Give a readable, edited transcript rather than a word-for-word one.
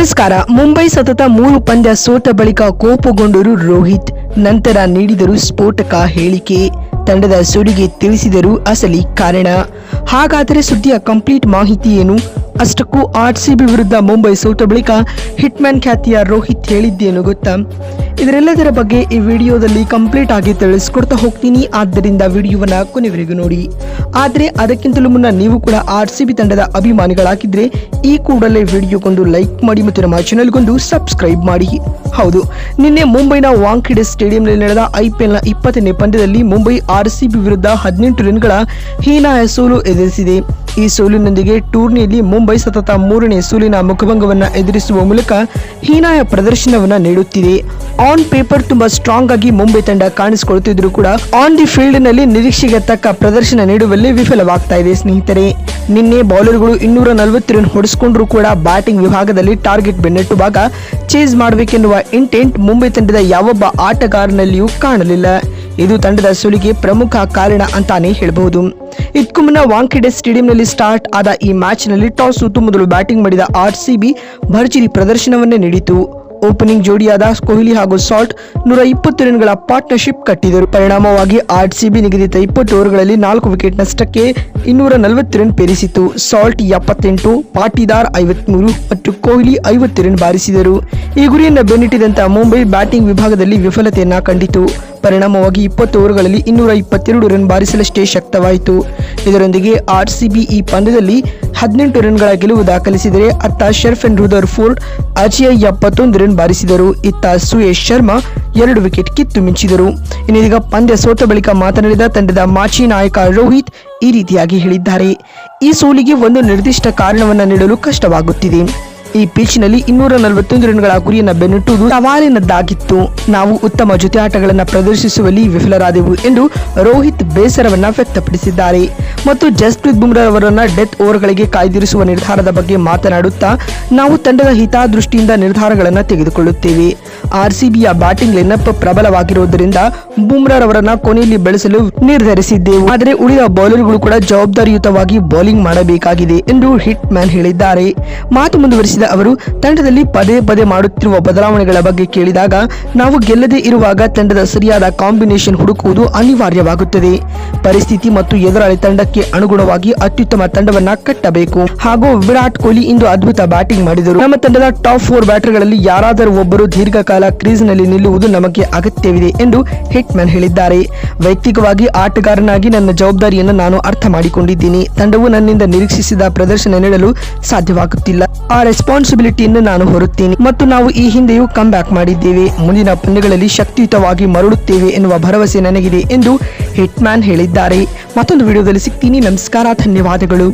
ನಮಸ್ಕಾರ. ಮುಂಬೈ ಸತತ 3 ಪಂದ್ಯ ಸೋತ ಬಳಿಕ ಕೋಪಗೊಂಡರು ರೋಹಿತ್. ನಂತರ ನೀಡಿದರು ಸ್ಫೋಟಕ ಹೇಳಿಕೆ. ತಂಡದ ಸೋಲಿಗೆ ತಿಳಿಸಿದರು ಅಸಲಿ ಕಾರಣ. ಹಾಗಾದರೆ ಸುದ್ದಿಯ ಕಂಪ್ಲೀಟ್ ಮಾಹಿತಿ ಏನು? ಅಷ್ಟಕ್ಕೂ ಆರ್ಸಿಬಿ ವಿರುದ್ಧ ಮುಂಬೈ ಸೋತ ಬಳಿಕ ಹಿಟ್ಮ್ಯಾನ್ ಖ್ಯಾತಿಯ ರೋಹಿತ್ ಹೇಳಿದ್ದೇನು ಗೊತ್ತಾ? ಇದರೆಲ್ಲದರ ಬಗ್ಗೆ ಈ ವಿಡಿಯೋದಲ್ಲಿ ಕಂಪ್ಲೀಟ್ ಆಗಿ ತಿಳಿಸ್ಕೊಡ್ತಾ ಹೋಗ್ತೀನಿ. ಆದ್ದರಿಂದ ವಿಡಿಯೋವನ್ನ ಕೊನೆವರೆಗೂ ನೋಡಿ. ಆದರೆ ಅದಕ್ಕಿಂತಲೂ ಮುನ್ನ ನೀವು ಕೂಡ ಆರ್ಸಿಬಿ ತಂಡದ ಅಭಿಮಾನಿಗಳಾಗಿದ್ರೆ ಈ ಕೂಡಲೇ ವಿಡಿಯೋಗೊಂದು ಲೈಕ್ ಮಾಡಿ ಮತ್ತು ನಮ್ಮ ಚಾನೆಲ್ಗೊಂದು ಸಬ್ಸ್ಕ್ರೈಬ್ ಮಾಡಿ. ಹೌದು, ನಿನ್ನೆ ಮುಂಬೈನ ವಾಂಖೆಡೆ ಸ್ಟೇಡಿಯಂನಲ್ಲಿ ನಡೆದ IPLನ 20ನೇ ಪಂದ್ಯದಲ್ಲಿ ಮುಂಬೈ ಆರ್ಸಿಬಿ ವಿರುದ್ಧ 18 ರನ್ಗಳ ಹೀನಾಯ ಸೋಲು ಎದುರಿಸಿದೆ. ಈ ಸೋಲಿನೊಂದಿಗೆ ಟೂರ್ನಿಯಲ್ಲಿ ಮುಂಬೈ ಸತತ 3ನೇ ಸೋಲಿನ ಮುಖಭಂಗವನ್ನು ಎದುರಿಸುವ ಮೂಲಕ ಹೀನಾಯ ಪ್ರದರ್ಶನವನ್ನು ನೀಡುತ್ತಿದೆ. ಆನ್ ಪೇಪರ್ ತುಂಬಾ ಸ್ಟ್ರಾಂಗ್ ಆಗಿ ಮುಂಬೈ ತಂಡ ಕಾಣಿಸಿಕೊಳ್ಳುತ್ತಿದ್ದರೂ ಕೂಡ ಆನ್ ದಿ ಫೀಲ್ಡ್ ನಲ್ಲಿ ನಿರೀಕ್ಷೆಗೆ ತಕ್ಕ ಪ್ರದರ್ಶನ ನೀಡುವಲ್ಲಿ ವಿಫಲವಾಗ್ತಾ ಇದೆ ಸ್ನೇಹಿತರೆ. ನಿನ್ನೆ ಬೌಲರ್ಗಳು 240 ರನ್ ಹೊಡೆಸಿಕೊಂಡ್ರೂ ಕೂಡ ಬ್ಯಾಟಿಂಗ್ ವಿಭಾಗದಲ್ಲಿ ಟಾರ್ಗೆಟ್ ಬೆನ್ನಟ್ಟುವಾಗ ಚೇಸ್ ಮಾಡಬೇಕೆನ್ನುವ ಇಂಟೆಂಟ್ ಮುಂಬೈ ತಂಡದ ಯಾವೊಬ್ಬ ಆಟಗಾರನಲ್ಲಿಯೂ ಕಾಣಲಿಲ್ಲ. ಇದು ತಂಡದ ಸೋಲಿಗೆ ಪ್ರಮುಖ ಕಾರಣ ಅಂತಾನೆ ಹೇಳಬಹುದು. ಇದಕ್ಕೂ ಮುನ್ನ ವಾಂಖೆಡೆ ಸ್ಟೇಡಿಯಂನಲ್ಲಿ ಸ್ಟಾರ್ಟ್ ಆದ ಈ ಮ್ಯಾಚ್ ನಲ್ಲಿ ಟಾಸ್ ಸೋತು ಮೊದಲು ಬ್ಯಾಟಿಂಗ್ ಮಾಡಿದ ಆರ್ಸಿಬಿ ಭರ್ಜರಿ ಪ್ರದರ್ಶನವನ್ನೇ ನೀಡಿತು. ಓಪನಿಂಗ್ ಜೋಡಿಯಾದ ಕೊಹ್ಲಿ ಹಾಗೂ ಸಾಲ್ಟ್ 120 ರನ್ಗಳ ಪಾರ್ಟ್ನರ್ಶಿಪ್ ಕಟ್ಟಿದರು. ಪರಿಣಾಮವಾಗಿ ಆರ್ಸಿಬಿ ನಿಗದಿತ 20 ಓವರ್ಗಳಲ್ಲಿ 4 ವಿಕೆಟ್ ನಷ್ಟಕ್ಕೆ 240 ರನ್ ಪೇರಿಸಿತು. ಸಾಲ್ಟ್ 78, ಪಾಟೀದಾರ್ 53 ಮತ್ತು ಕೊಹ್ಲಿ 50 ರನ್ ಬಾರಿಸಿದರು. ಈ ಗುರಿಯನ್ನು ಬೆನ್ನಟ್ಟಿದಂತ ಮುಂಬೈ ಬ್ಯಾಟಿಂಗ್ ವಿಭಾಗದಲ್ಲಿ ವಿಫಲತೆಯನ್ನ ಕಂಡಿತು. ಪರಿಣಾಮವಾಗಿ 20 ಓವರ್ಗಳಲ್ಲಿ 222 ರನ್ ಬಾರಿಸಲಷ್ಟೇ ಶಕ್ತವಾಯಿತು. ಇದರೊಂದಿಗೆ ಆರ್ಸಿಬಿ ಈ ಪಂದ್ಯದಲ್ಲಿ 18 ರನ್ಗಳ ಗೆಲುವು ದಾಖಲಿಸಿದರೆ ಅತ್ತ ಶರ್ಫೆನ್ ರುದರ್ಫೋರ್ಡ್ ಅಜೇಯ 71 ರನ್ ಬಾರಿಸಿದರು. ಇತ್ತ ಸುಯೇಶ್ ಶರ್ಮಾ 2 ವಿಕೆಟ್ ಕಿತ್ತು ಮಿಂಚಿದರು. ಇನ್ನೀಗ ಪಂದ್ಯ ಸೋತ ಬಳಿಕ ಮಾತನಾಡಿದ ತಂಡದ ಮಾಜಿ ನಾಯಕ ರೋಹಿತ್ ಈ ರೀತಿಯಾಗಿ ಹೇಳಿದ್ದಾರೆ. ಈ ಸೋಲಿಗೆ ಒಂದು ನಿರ್ದಿಷ್ಟ ಕಾರಣವನ್ನು ನೀಡಲು ಕಷ್ಟವಾಗುತ್ತಿದೆ. ಈ ಪಿಚ್ನಲ್ಲಿ 241 ರನ್ಗಳ ಗುರಿಯನ್ನು ಬೆನ್ನಟ್ಟುವುದು ಸವಾಲಿನದ್ದಾಗಿತ್ತು. ನಾವು ಉತ್ತಮ ಜೊತೆ ಆಟಗಳನ್ನು ಪ್ರದರ್ಶಿಸುವಲ್ಲಿ ವಿಫಲರಾದೆವು ಎಂದು ರೋಹಿತ್ ಬೇಸರವನ್ನ ವ್ಯಕ್ತಪಡಿಸಿದ್ದಾರೆ. ಮತ್ತು ಜಸ್ಪ್ರೀತ್ ಬುಮ್ರಾ ಅವರನ್ನ ಡೆತ್ ಓವರ್ಗಳಿಗೆ ಕಾಯ್ದಿರಿಸುವ ನಿರ್ಧಾರದ ಬಗ್ಗೆ ಮಾತನಾಡುತ್ತಾ, ನಾವು ತಂಡದ ಹಿತದೃಷ್ಟಿಯಿಂದ ನಿರ್ಧಾರಗಳನ್ನು ತೆಗೆದುಕೊಳ್ಳುತ್ತೇವೆ. ಆರ್ಸಿಬಿಯ ಬ್ಯಾಟಿಂಗ್ ಲೈನಪ್ ಪ್ರಬಲವಾಗಿರುವುದರಿಂದ ಬುಮ್ರಾ ಅವರನ್ನ ಕೊನೆಯಲ್ಲಿ ಬೆಳೆಸಲು ನಿರ್ಧರಿಸಿದ್ದೆವು. ಆದರೆ ಉಳಿದ ಬೌಲರ್ಗಳು ಕೂಡ ಜವಾಬ್ದಾರಿಯುತವಾಗಿ ಬೌಲಿಂಗ್ ಮಾಡಬೇಕಾಗಿದೆ ಎಂದು ಹಿಟ್ ಮ್ಯಾನ್ ಹೇಳಿದ್ದಾರೆ. ಮಾತು ಮುಂದುವರಿಸಿದ ಅವರು, ತಂಡದಲ್ಲಿ ಪದೇ ಪದೇ ಮಾಡುತ್ತಿರುವ ಬದಲಾವಣೆಗಳ ಬಗ್ಗೆ ಕೇಳಿದಾಗ ನಾವು ಗೆಲ್ಲದೆ ಇರುವಾಗ ತಂಡದ ಸರಿಯಾದ ಕಾಂಬಿನೇಷನ್ ಹುಡುಕುವುದು ಅನಿವಾರ್ಯವಾಗುತ್ತದೆ. ಪರಿಸ್ಥಿತಿ ಮತ್ತು ಎದುರಾಳಿ ತಂಡಕ್ಕೆ ಅನುಗುಣವಾಗಿ ಅತ್ಯುತ್ತಮ ತಂಡವನ್ನ ಕಟ್ಟಬೇಕು. ಹಾಗೂ ವಿರಾಟ್ ಕೊಹ್ಲಿ ಇಂದು ಅದ್ಭುತ ಬ್ಯಾಟಿಂಗ್ ಮಾಡಿದರು. ನಮ್ಮ ತಂಡದ ಟಾಪ್ 4 ಬ್ಯಾಟರ್ಗಳಲ್ಲಿ ಯಾರಾದರೂ ಒಬ್ಬರು ದೀರ್ಘಕಾಲ ಕ್ರೀಸ್ ನಲ್ಲಿ ನಿಲ್ಲುವುದು ನಮಗೆ ಅಗತ್ಯವಿದೆ ಎಂದು ಹಿಟ್ ಮ್ಯಾನ್ ಹೇಳಿದ್ದಾರೆ. ವೈಯಕ್ತಿಕವಾಗಿ ಆಟಗಾರನಾಗಿ ನನ್ನ ಜವಾಬ್ದಾರಿಯನ್ನು ನಾನು ಅರ್ಥ ಮಾಡಿಕೊಂಡಿದ್ದೀನಿ. ತಂಡವು ನನ್ನಿಂದ ನಿರೀಕ್ಷಿಸಿದ ಪ್ರದರ್ಶನ ನೀಡಲು ಸಾಧ್ಯವಾಗುತ್ತಿಲ್ಲ. ಆ ರೆಸ್ಪಾನ್ಸಿಬಿಲಿಟಿಯನ್ನು ನಾನು ಹೊರುತ್ತೇನೆ ಮತ್ತು ನಾವು ಈ ಹಿಂದೆಯೂ ಕಮ್ ಬ್ಯಾಕ್ ಮಾಡಿದ್ದೇವೆ. ಮುಂದಿನ ಪಂದ್ಯಗಳಲ್ಲಿ ಶಕ್ತಿಯುತವಾಗಿ ಮರಳುತ್ತೇವೆ ಎನ್ನುವ ಭರವಸೆ ನನಗಿದೆ ಎಂದು ಹಿಟ್ ಮ್ಯಾನ್ ಹೇಳಿದ್ದಾರೆ. ಮತ್ತೊಂದು ವಿಡಿಯೋದಲ್ಲಿ ಸಿಗ್ತೀನಿ. ನಮಸ್ಕಾರ, ಧನ್ಯವಾದಗಳು.